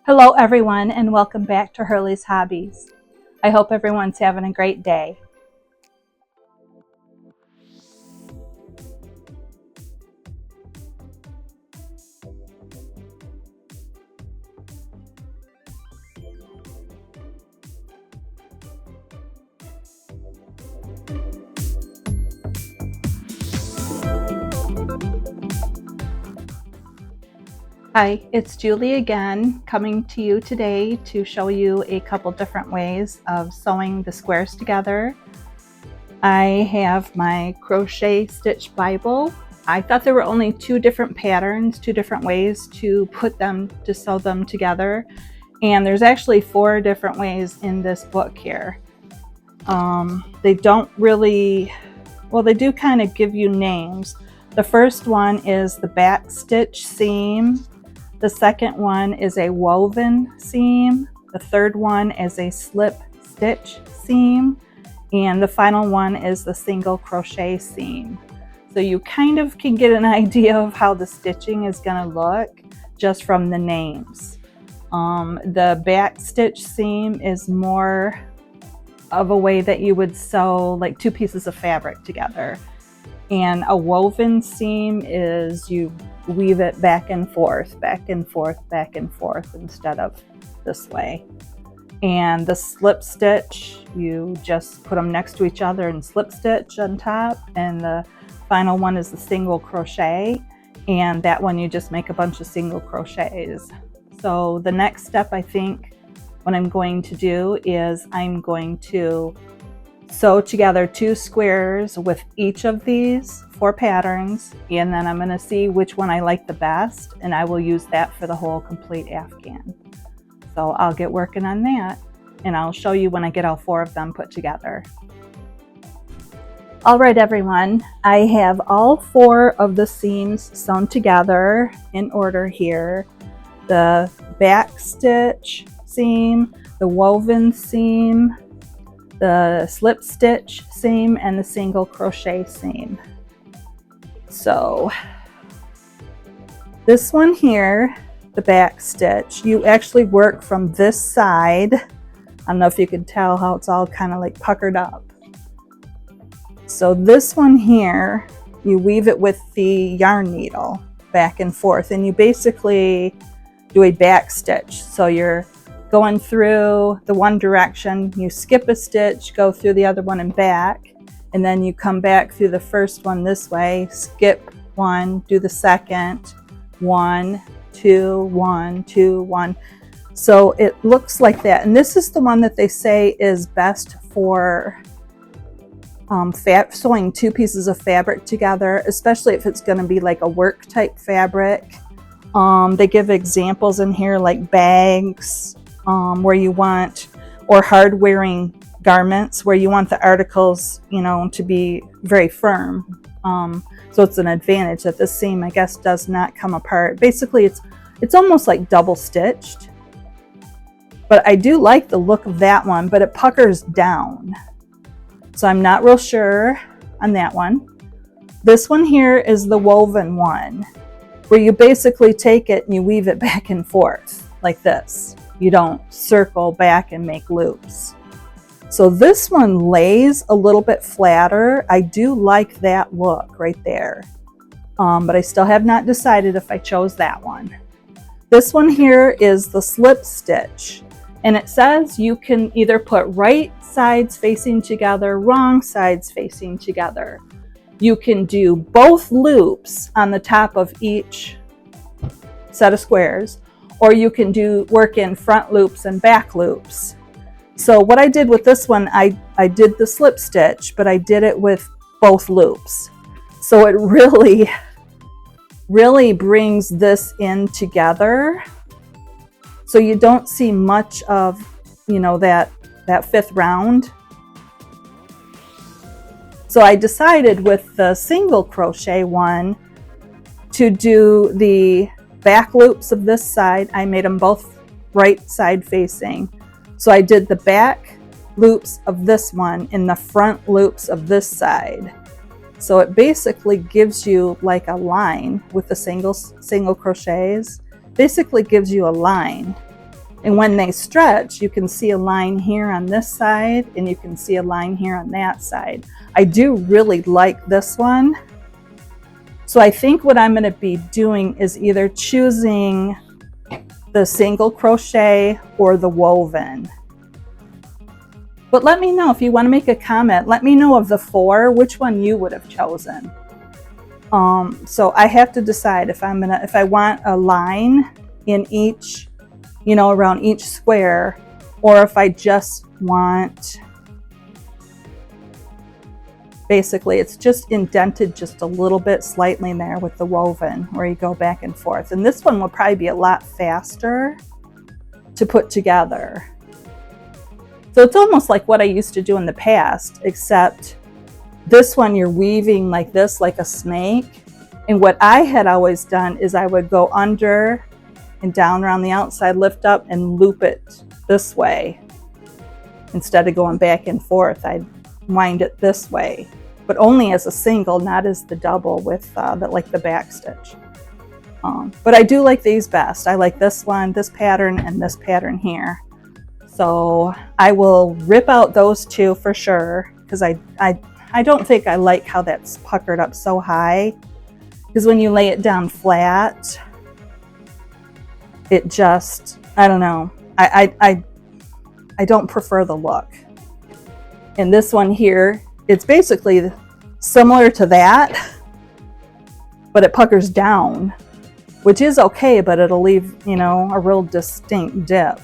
Hello everyone and welcome back to Hurley's Hobbies. I hope everyone's having a great day. Hi, it's Julie again, coming to you today to show you a couple different ways of sewing the squares together. I have my crochet stitch Bible. I thought there were only two different patterns, two different ways to sew them together. And there's actually 4 different ways in this book here. They don't really, well, they do kind of give you names. The first one is the back stitch seam. The second one is a woven seam. The third one is a slip stitch seam. And the final one is the single crochet seam. So you kind of can get an idea of how the stitching is going to look just from the names. The back stitch seam is more of a way that you would sew like 2 pieces of fabric together. And a woven seam is you weave it back and forth, back and forth, back and forth instead of this way. And the slip stitch, you just put them next to each other and slip stitch on top. And the final one is the single crochet. And that one you just make a bunch of single crochets. So the next step, I think, what I'm going to do is I'm going to sew together 2 squares with each of these 4 patterns, and then I'm going to see which one I like the best, and I will use that for the whole complete Afghan. So I'll get working on that, and I'll show you when I get all 4 of them put together. All right, everyone, I have all 4 of the seams sewn together in order here. The back stitch seam, the woven seam, the slip stitch seam, and the single crochet seam. So this one here, the back stitch, you actually work from this side. I don't know if you can tell how it's all kind of like puckered up. So this one here, you weave it with the yarn needle back and forth, and you basically do a back stitch. So you're going through the one direction, you skip a stitch, go through the other one and back, and then you come back through the first one this way, skip one, do the second, 1, 2, 1, 2, 1. So it looks like that. And this is the one that they say is best for sewing 2 pieces of fabric together, especially if it's going to be like a work type fabric. They give examples in here like bags, where you want, or hard wearing garments where you want the articles, to be very firm. So it's an advantage that this seam, I guess, does not come apart. Basically, it's almost like double stitched. But I do like the look of that one, but it puckers down. So I'm not real sure on that one. This one here is the woven one, where you basically take it and you weave it back and forth like this. You don't circle back and make loops. So this one lays a little bit flatter. I do like that look right there. But I still have not decided if I chose that one. This one here is the slip stitch. And it says you can either put right sides facing together, wrong sides facing together. You can do both loops on the top of each set of squares, or you can work in front loops and back loops. So what I did with this one, I did the slip stitch, but I did it with both loops. So it really brings this in together. So you don't see much of, that 5th round. So I decided with the single crochet one to do the back loops of this side. I made them both right side facing. So I did the back loops of this one in the front loops of this side. So it basically gives you like a line with the single crochets. Basically gives you a line. And when they stretch, you can see a line here on this side and you can see a line here on that side. I do really like this one. So I think what I'm going to be doing is either choosing the single crochet or the woven. But let me know if you want to make a comment. Let me know of the 4, which one you would have chosen. So I have to decide if I want a line in each, you know, around each square, or if I just want, basically it's just indented just a little bit slightly in there with the woven where you go back and forth. And this one will probably be a lot faster to put together. So it's almost like what I used to do in the past, except this one you're weaving like this, like a snake. And what I had always done is I would go under and down around the outside, lift up and loop it this way. Instead of going back and forth, I'd wind it this way, but only as a single, not as the double with like the back stitch. But I do like these best. I like this one, this pattern, and this pattern here. So I will rip out those 2 for sure, because I don't think I like how that's puckered up so high, because when you lay it down flat, it just, I don't know, I don't prefer the look. And this one here, it's basically similar to that, but it puckers down, which is okay, but it'll leave, you know, a real distinct dip.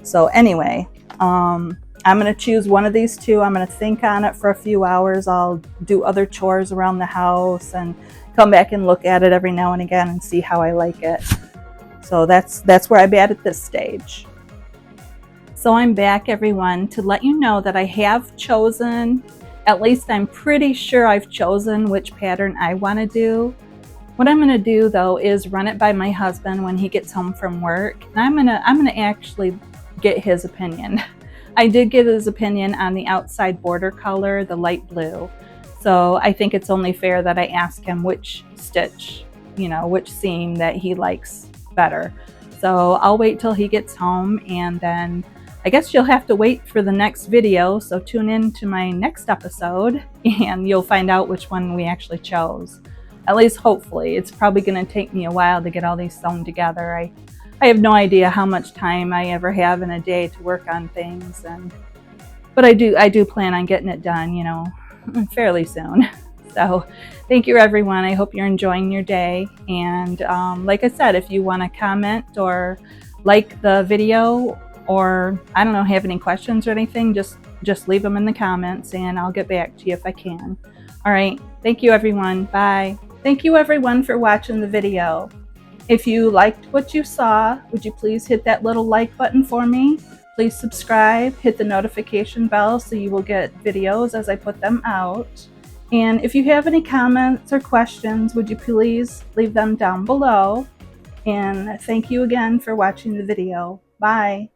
So anyway, I'm going to choose one of these 2. I'm going to think on it for a few hours. I'll do other chores around the house and come back and look at it every now and again and see how I like it. So that's where I'm at this stage. So I'm back, everyone, to let you know that I have chosen, at least I'm pretty sure I've chosen which pattern I want to do. What I'm going to do though is run it by my husband when he gets home from work, and I'm going to actually get his opinion. I did get his opinion on the outside border color, the light blue. So I think it's only fair that I ask him which stitch, you know, which seam that he likes better. So I'll wait till he gets home, and then I guess you'll have to wait for the next video. So tune in to my next episode and you'll find out which one we actually chose. At least hopefully. It's probably going to take me a while to get all these sewn together. I have no idea how much time I ever have in a day to work on things, but I do plan on getting it done, you know, fairly soon. So thank you, everyone. I hope you're enjoying your day. And like I said, if you want to comment or like the video, or I don't know, have any questions or anything, just leave them in the comments and I'll get back to you if I can. All right. Thank you, everyone. Bye. Thank you, everyone, for watching the video. If you liked what you saw, would you please hit that little like button for me? Please subscribe, hit the notification bell so you will get videos as I put them out. And if you have any comments or questions, would you please leave them down below? And thank you again for watching the video. Bye.